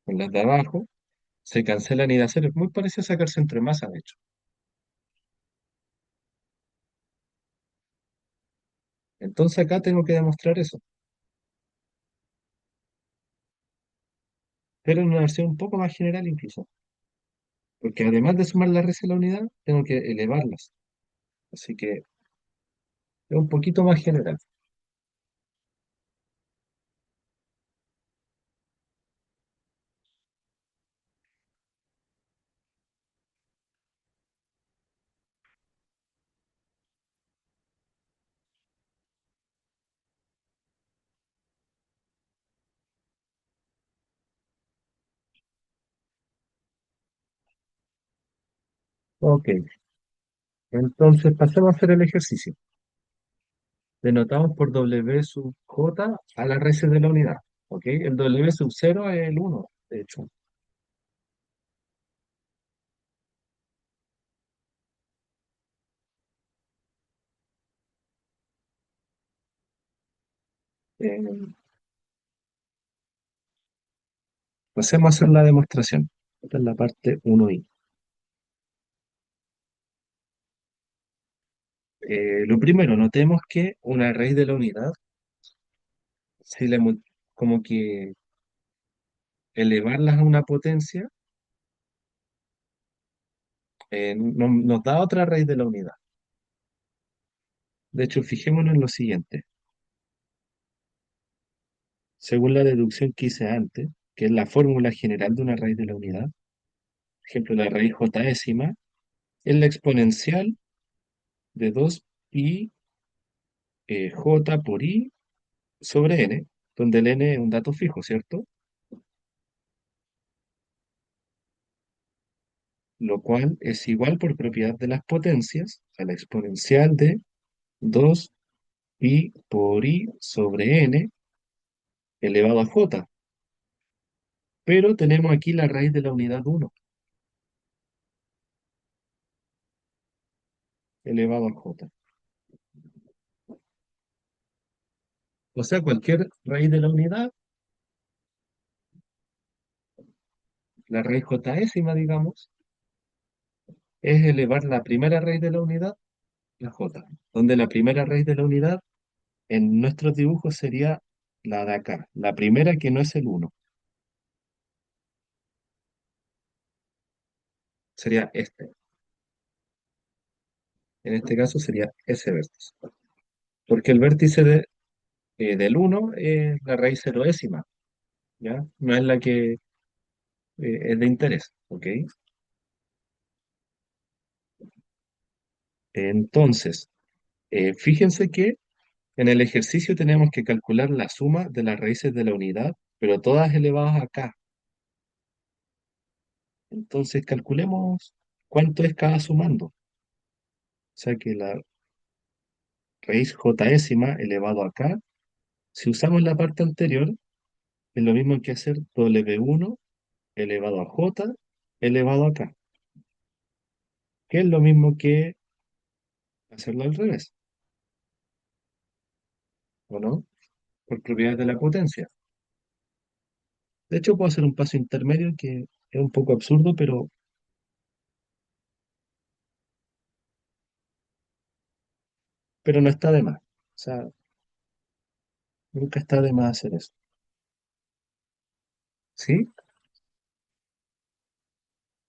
con las de abajo, se cancelan y da cero. Es muy parecido a sacarse entre masa, de hecho. Entonces acá tengo que demostrar eso, pero en una versión un poco más general incluso, porque además de sumar las raíces de la unidad, tengo que elevarlas. Así que es un poquito más general. Ok, entonces pasemos a hacer el ejercicio. Denotamos por W sub J a las raíces de la unidad. ¿Ok? El W sub 0 es el 1, de hecho. Eh, Pasemos a hacer la demostración. Esta es la parte 1i. Lo primero, notemos que una raíz de la unidad, si como que elevarlas a una potencia, nos da otra raíz de la unidad. De hecho, fijémonos en lo siguiente. Según la deducción que hice antes, que es la fórmula general de una raíz de la unidad, por ejemplo, la raíz j décima, es la exponencial de 2pi j por i sobre n, donde el n es un dato fijo, ¿cierto? Lo cual es igual por propiedad de las potencias a la exponencial de 2pi por i sobre n elevado a j. Pero tenemos aquí la raíz de la unidad 1 elevado a j. O sea, cualquier raíz de la unidad, la raíz j décima, digamos, es elevar la primera raíz de la unidad a j, donde la primera raíz de la unidad en nuestros dibujos sería la de acá, la primera que no es el 1, sería este. En este caso sería ese vértice. Porque el vértice del 1 es la raíz cero décima, ¿ya? No es la que es de interés, ¿ok? Entonces, fíjense que en el ejercicio tenemos que calcular la suma de las raíces de la unidad, pero todas elevadas acá. Entonces, calculemos cuánto es cada sumando. O sea que la raíz j décima elevado acá, si usamos la parte anterior, es lo mismo que hacer W1 elevado a j elevado acá, que es lo mismo que hacerlo al revés, ¿o no? Por propiedades de la potencia. De hecho, puedo hacer un paso intermedio que es un poco absurdo, pero no está de más. O sea, nunca está de más hacer eso. ¿Sí?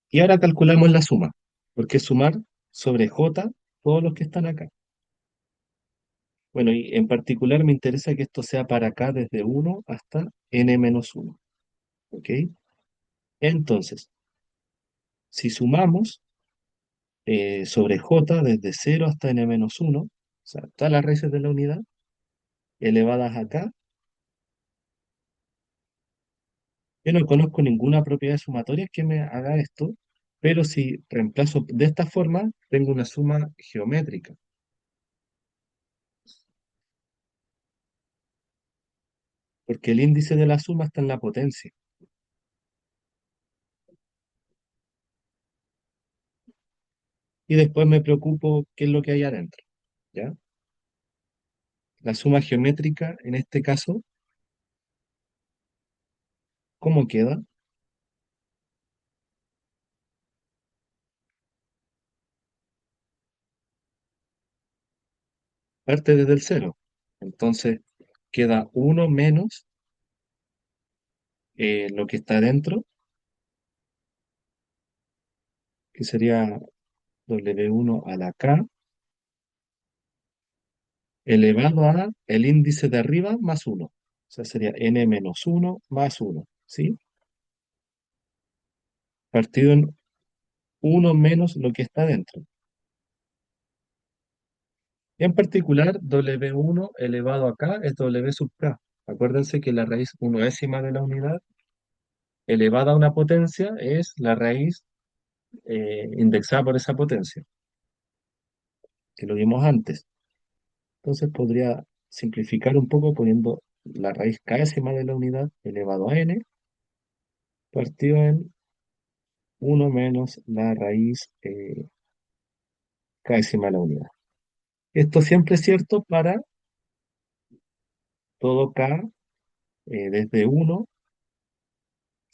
Y ahora calculamos la suma, porque es sumar sobre j todos los que están acá. Bueno, y en particular me interesa que esto sea para acá desde 1 hasta n-1. ¿Ok? Entonces, si sumamos sobre j desde 0 hasta n-1, o sea, todas las raíces de la unidad elevadas acá, yo no conozco ninguna propiedad sumatoria que me haga esto, pero si reemplazo de esta forma, tengo una suma geométrica, porque el índice de la suma está en la potencia. Y después me preocupo qué es lo que hay adentro, ¿ya? La suma geométrica, en este caso, ¿cómo queda? Parte desde el cero. Entonces, queda uno menos lo que está adentro, que sería W1 a la K, elevado a el índice de arriba más uno. O sea, sería n menos uno más uno, ¿sí? Partido en uno menos lo que está dentro. En particular, W1 elevado a K es W sub K. Acuérdense que la raíz unoésima de la unidad elevada a una potencia es la raíz indexada por esa potencia, que lo vimos antes. Entonces podría simplificar un poco poniendo la raíz késima de la unidad elevado a n, partido en uno menos la raíz késima de la unidad. Esto siempre es cierto para todo k desde 1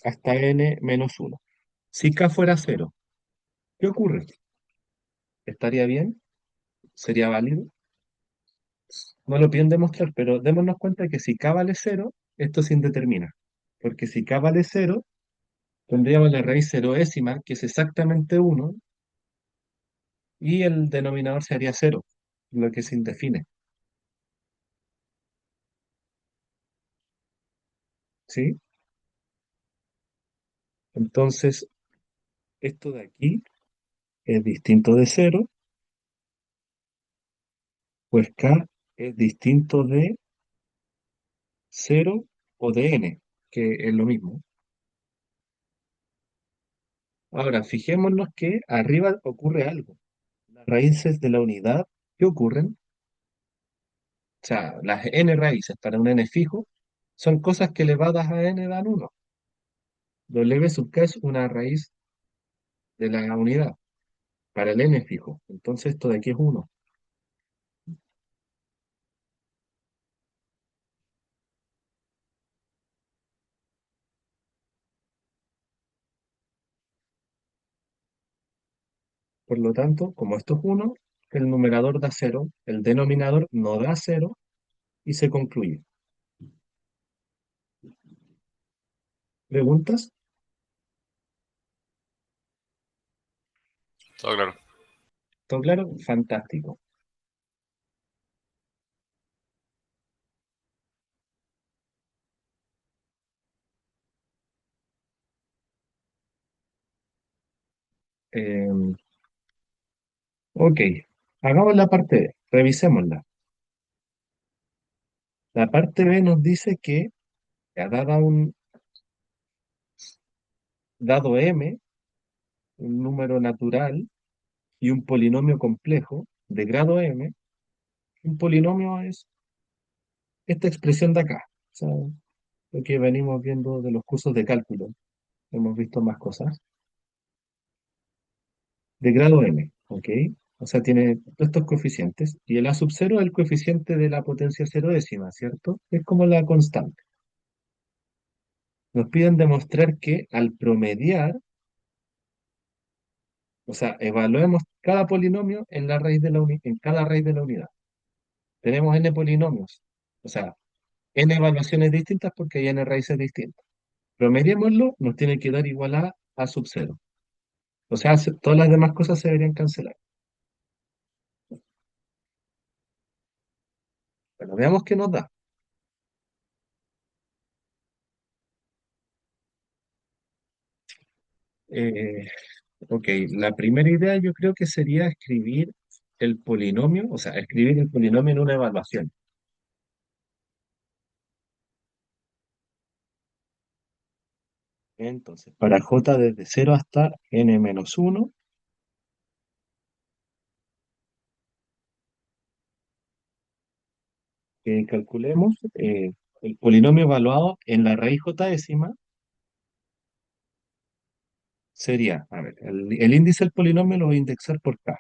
hasta n menos 1. Si k fuera cero, ¿qué ocurre? ¿Estaría bien? ¿Sería válido? No lo piden demostrar, pero démonos cuenta que si k vale cero, esto se indetermina. Porque si k vale cero, tendríamos la raíz ceroésima, que es exactamente uno, y el denominador sería cero, lo que se indefine. ¿Sí? Entonces, esto de aquí es distinto de cero, pues k es distinto de cero o de n, que es lo mismo. Ahora, fijémonos que arriba ocurre algo. Las raíces de la unidad, ¿qué ocurren? O sea, las n raíces para un n fijo son cosas que elevadas a n dan 1. W sub k es una raíz de la unidad para el n fijo. Entonces esto de aquí es 1. Por lo tanto, como esto es 1, el numerador da 0, el denominador no da 0 y se concluye. ¿Preguntas? Todo claro. ¿Todo claro? Fantástico. Eh, ok, hagamos la parte B, revisémosla. La parte B nos dice que, dado m, un número natural y un polinomio complejo de grado m, un polinomio es esta expresión de acá. O sea, lo que venimos viendo de los cursos de cálculo. Hemos visto más cosas. De grado m, ¿ok? O sea, tiene todos estos coeficientes. Y el a sub 0 es el coeficiente de la potencia cero décima, ¿cierto? Es como la constante. Nos piden demostrar que al promediar, o sea, evaluemos cada polinomio en la raíz de en cada raíz de la unidad. Tenemos n polinomios, o sea, n evaluaciones distintas porque hay n raíces distintas. Promediémoslo, nos tiene que dar igual a sub 0. O sea, todas las demás cosas se deberían cancelar. Bueno, veamos qué nos da. Eh, ok, la primera idea yo creo que sería escribir el polinomio, o sea, escribir el polinomio en una evaluación. Entonces, para j desde 0 hasta n-1, que calculemos el polinomio evaluado en la raíz j décima sería, a ver, el índice del polinomio lo voy a indexar por k,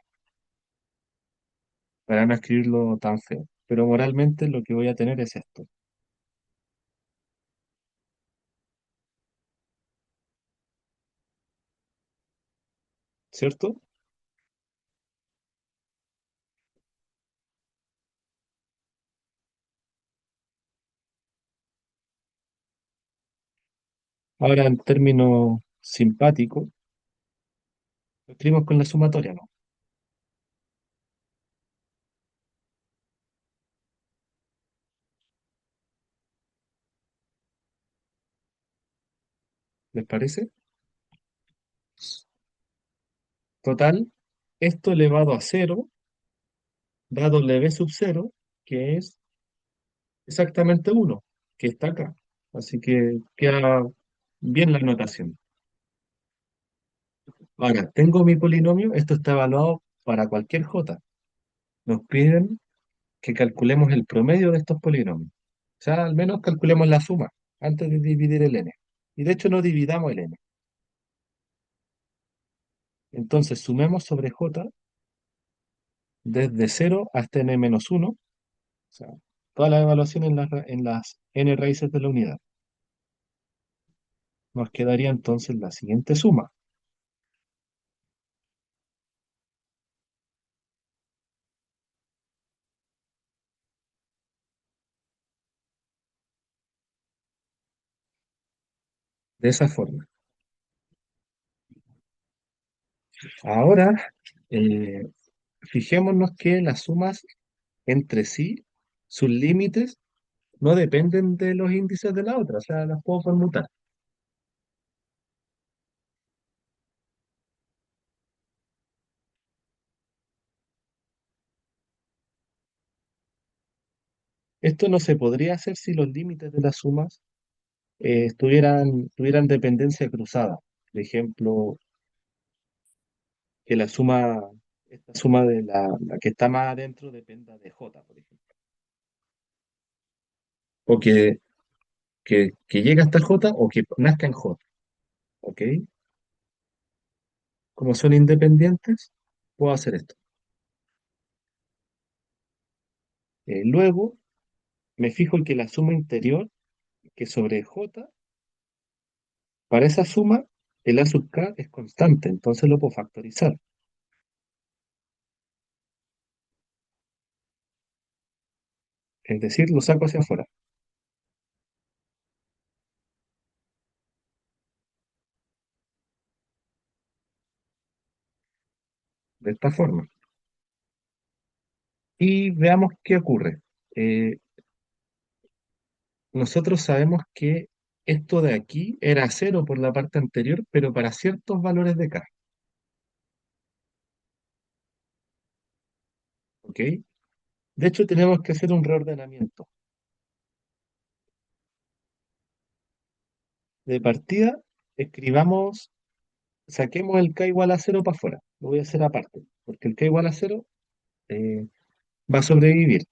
para no escribirlo tan feo. Pero moralmente lo que voy a tener es esto, ¿cierto? Ahora, en términos simpáticos, lo escribimos con la sumatoria, ¿no? ¿Les parece? Total, esto elevado a cero da W sub cero, que es exactamente uno, que está acá. Así que queda bien la notación. Ahora, tengo mi polinomio, esto está evaluado para cualquier j. Nos piden que calculemos el promedio de estos polinomios. O sea, al menos calculemos la suma antes de dividir el n. Y de hecho no dividamos el n. Entonces sumemos sobre j desde 0 hasta n-1, o sea, toda la evaluación en las n raíces de la unidad. Nos quedaría entonces la siguiente suma. De esa forma. Ahora, eh, fijémonos que las sumas entre sí, sus límites, no dependen de los índices de la otra, o sea, las puedo conmutar. Esto no se podría hacer si los límites de las sumas tuvieran dependencia cruzada. Por ejemplo, que esta suma de la que está más adentro dependa de J, por ejemplo. O que llegue hasta J o que nazca en J. ¿Ok? Como son independientes, puedo hacer esto. Luego, me fijo en que la suma interior, que sobre J, para esa suma, el A sub K es constante, entonces lo puedo factorizar. Es decir, lo saco hacia afuera, de esta forma. Y veamos qué ocurre. Eh, Nosotros sabemos que esto de aquí era cero por la parte anterior, pero para ciertos valores de K. ¿Ok? De hecho, tenemos que hacer un reordenamiento. De partida, escribamos, saquemos el K igual a cero para afuera. Lo voy a hacer aparte, porque el K igual a cero eh, va a sobrevivir.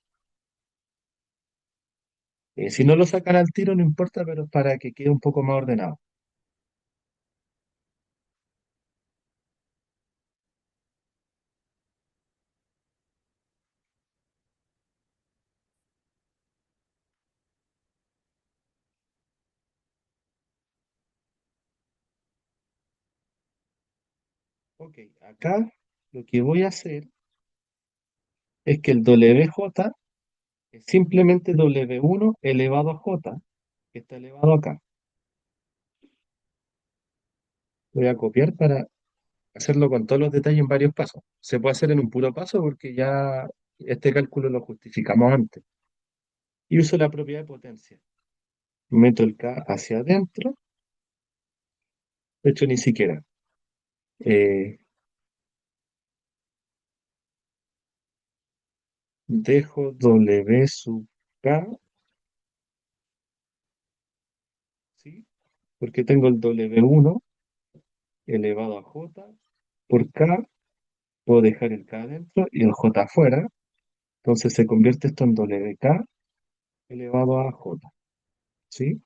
Si no lo sacan al tiro, no importa, pero es para que quede un poco más ordenado. Ok, acá lo que voy a hacer es que el WJ es simplemente W1 elevado a J, que está elevado acá. Voy a copiar para hacerlo con todos los detalles en varios pasos. Se puede hacer en un puro paso porque ya este cálculo lo justificamos antes. y uso la propiedad de potencia. Meto el K hacia adentro, de hecho ni siquiera. Eh, Dejo W sub K, ¿sí? Porque tengo el W1 elevado a J por K, puedo dejar el K adentro y el J afuera, entonces se convierte esto en WK elevado a J, ¿sí?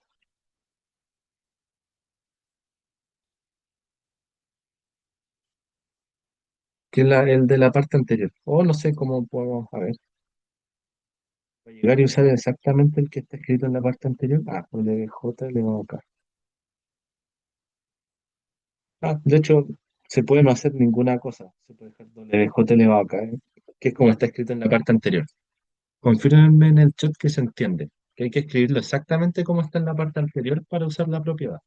Que es el de la parte anterior. O no sé cómo podemos, a ver, para llegar y usar exactamente el que está escrito en la parte anterior. Ah, WJ elevado a K. Ah, de hecho, se puede no hacer ninguna cosa. Se puede dejar WJ elevado a K, que es como está escrito en la parte anterior. Confírmenme en el chat que se entiende, que hay que escribirlo exactamente como está en la parte anterior para usar la propiedad.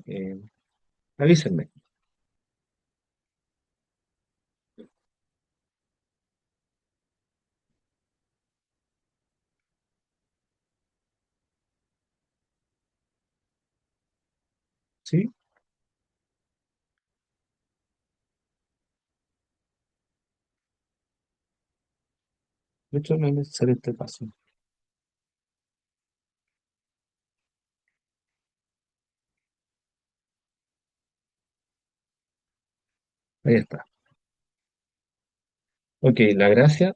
Eh, Avísenme, ¿sí? De hecho, no es necesario este paso. Ahí está. Ok, la gracia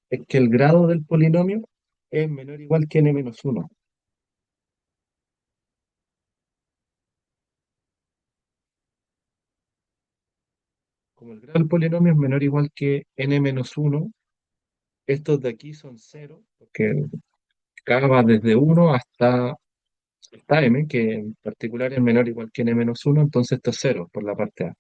es que el grado del polinomio es menor o igual que n-1. Como el grado del polinomio es menor o igual que n-1, estos de aquí son cero, porque k va desde 1 hasta m, que en particular es menor o igual que n-1, entonces esto es cero por la parte A.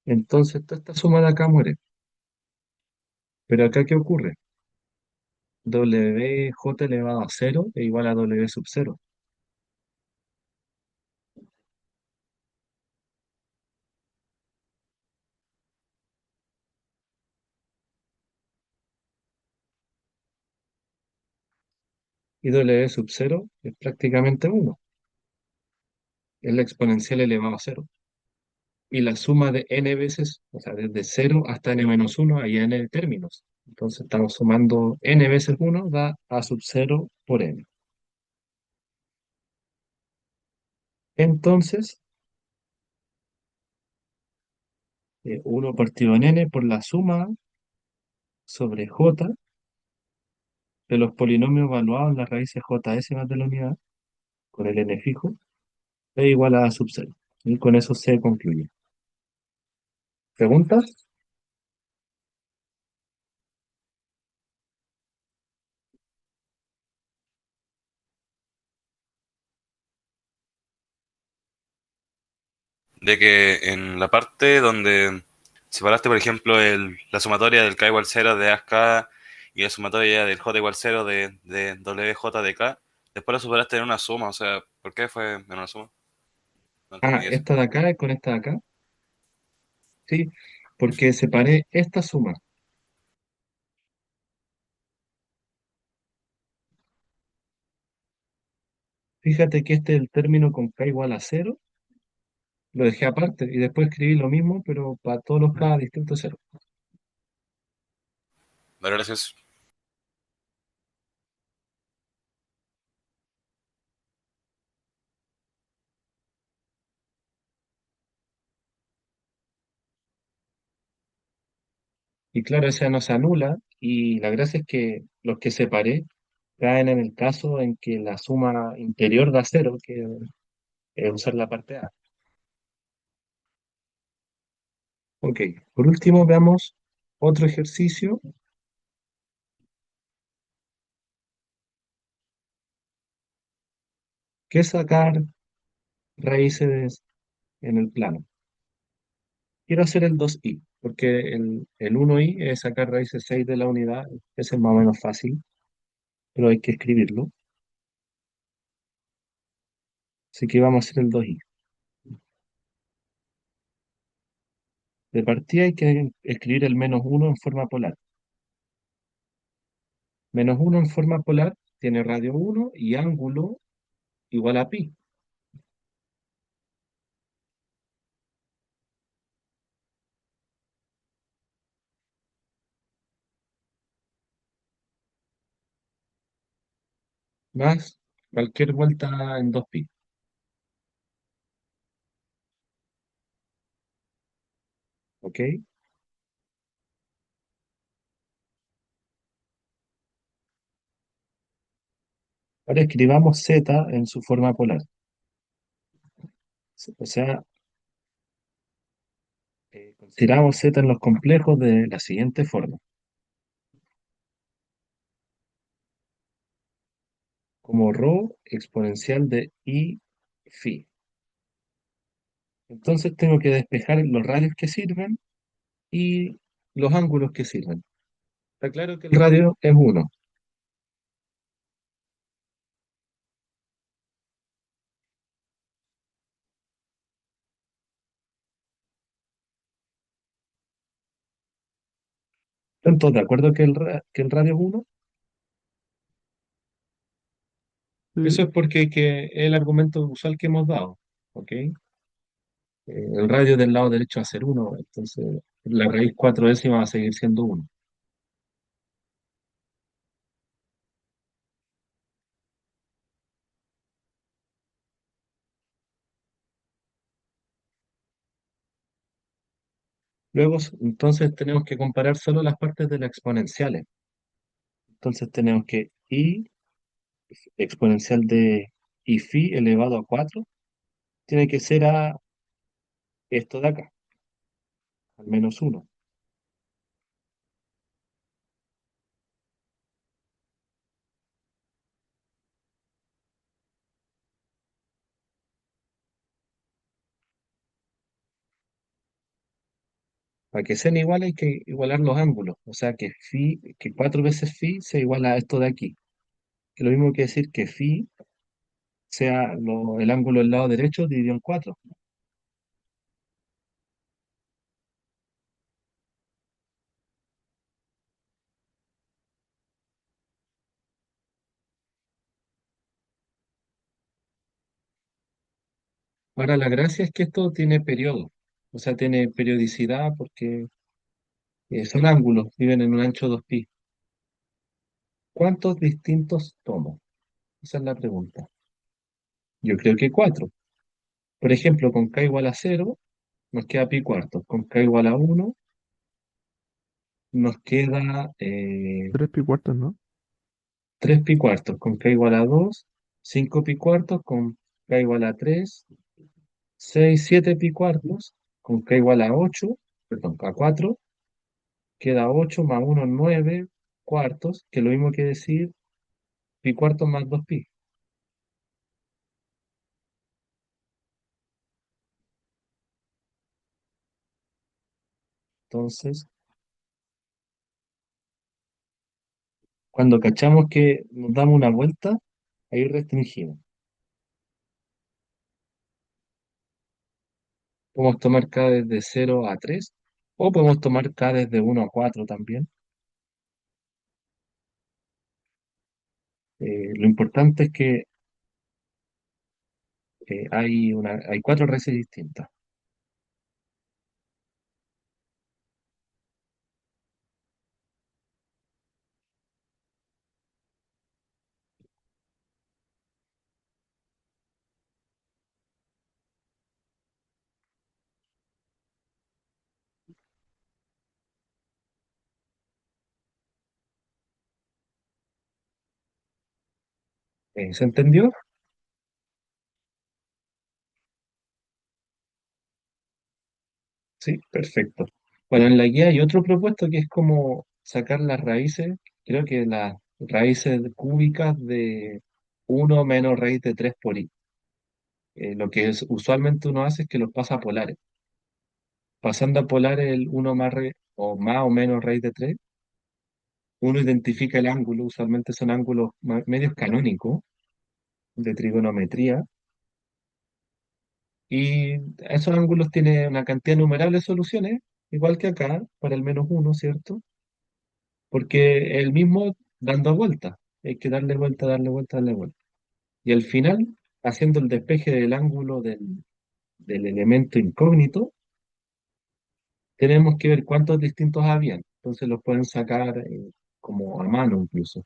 Entonces toda esta suma de acá muere. Pero acá, ¿qué ocurre? WJ elevado a cero es igual a W sub cero. Y W sub cero es prácticamente uno. Es la exponencial elevado a cero. Y la suma de n veces, o sea, desde cero hasta n-1 hay n términos. Entonces estamos sumando n veces uno da a sub cero por n. Entonces, 1 partido en n por la suma sobre j de los polinomios evaluados en las raíces js más de la unidad, con el n fijo, es igual a sub cero. Y con eso se concluye. ¿Preguntas? De que en la parte donde separaste, por ejemplo, la sumatoria del k igual cero de AK y la sumatoria del j igual cero de WJ de K, después la superaste en una suma, o sea, ¿por qué fue en una suma? No Ah, entendí eso. esta de acá es con esta de acá. Sí, porque separé esta suma. Fíjate que este es el término con k igual a cero. Lo dejé aparte y después escribí lo mismo, pero para todos los k distintos cero. Vale, gracias. Y claro, esa no se anula. Y la gracia es que los que separé caen en el caso en que la suma interior da cero, que es usar la parte A. Ok, por último veamos otro ejercicio, que es sacar raíces en el plano. quiero hacer el 2i, porque el 1i es sacar raíces 6 de la unidad, ese es más o menos fácil, pero hay que escribirlo. Así que vamos a hacer el 2i. De partida hay que escribir el -1 en forma polar. -1 en forma polar tiene radio 1 y ángulo igual a pi. Más cualquier vuelta en 2pi. ¿Ok? Ahora escribamos z en su forma polar. O sea, consideramos z en los complejos de la siguiente forma, como rho exponencial de i phi. Entonces tengo que despejar los radios que sirven y los ángulos que sirven. Está claro que el radio es uno. ¿Están todos de acuerdo que que el radio es uno? Eso Sí. es porque que es el argumento usual que hemos dado. ¿Ok? El radio del lado derecho va a ser uno, entonces la raíz 4 décimas va a seguir siendo uno. Luego, entonces tenemos que comparar solo las partes de las exponenciales. Entonces tenemos que i exponencial de i phi elevado a 4 tiene que ser a esto de acá, al menos uno. Para que sean iguales hay que igualar los ángulos. O sea que phi, que 4 veces phi se iguala a esto de aquí. Que lo mismo que decir que phi sea el ángulo del lado derecho dividido en 4. Ahora la gracia es que esto tiene periodo. O sea, tiene periodicidad porque son ángulos, viven en un ancho 2pi. ¿Cuántos distintos tomo? Esa es la pregunta. Yo creo que 4. Por ejemplo, con k igual a 0 nos queda pi cuartos. Con k igual a 1 nos queda 3 pi cuartos, ¿no? 3 pi cuartos. Con k igual a 2 5 pi cuartos. Con k igual a 3 6 7 pi cuartos. Con k igual a 8 perdón, a 4 queda 8 más 1 9 cuartos, que es lo mismo que decir pi cuartos más 2pi. Entonces, cuando cachamos que nos damos una vuelta, ahí restringimos. Podemos tomar K desde 0 a 3 o podemos tomar K desde 1 a 4 también. Lo importante es que hay cuatro raíces distintas. ¿Se entendió? Sí, perfecto. Bueno, en la guía hay otro propuesto que es como sacar las raíces, creo que las raíces cúbicas de uno menos raíz de 3 por i. Lo que usualmente uno hace es que los pasa a polares. pasando a polar el uno o más o menos raíz de 3, uno identifica el ángulo, usualmente son ángulos medios canónicos de trigonometría, y esos ángulos tienen una cantidad innumerable de soluciones, igual que acá, para el menos uno, ¿cierto? Porque el mismo dando vuelta, hay que darle vuelta, darle vuelta, darle vuelta. Y al final, haciendo el despeje del ángulo del elemento incógnito, tenemos que ver cuántos distintos habían. Entonces los pueden sacar como a mano incluso.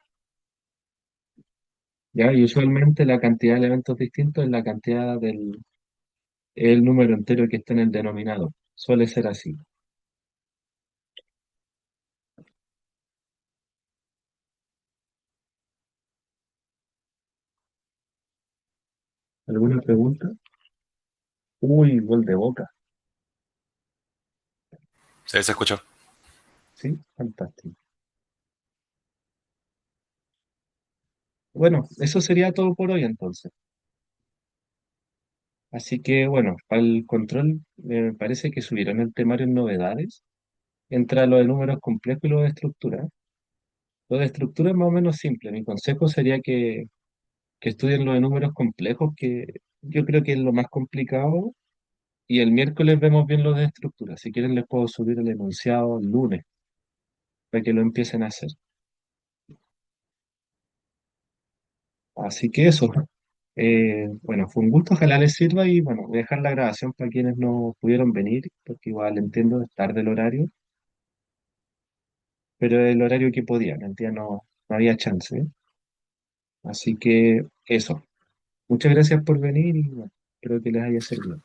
¿Ya? Y usualmente la cantidad de elementos distintos es la cantidad el número entero que está en el denominador. Suele ser así. ¿Alguna pregunta? Uy, gol de Boca. Sí, se escuchó. Sí, fantástico. Bueno, eso sería todo por hoy entonces. Así que bueno, para el control me parece que subieron el temario en novedades. Entra lo de números complejos y lo de estructura. Lo de estructura es más o menos simple. Mi consejo sería que estudien lo de números complejos, que yo creo que es lo más complicado. Y el miércoles vemos bien lo de estructura. Si quieren les puedo subir el enunciado el lunes para que lo empiecen a hacer. Así que eso. Bueno, fue un gusto, ojalá les sirva y bueno, voy a dejar la grabación para quienes no pudieron venir, porque igual entiendo es tarde el horario, pero el horario que podían, el día no había chance, ¿eh? Así que eso. Muchas gracias por venir y bueno, espero que les haya servido.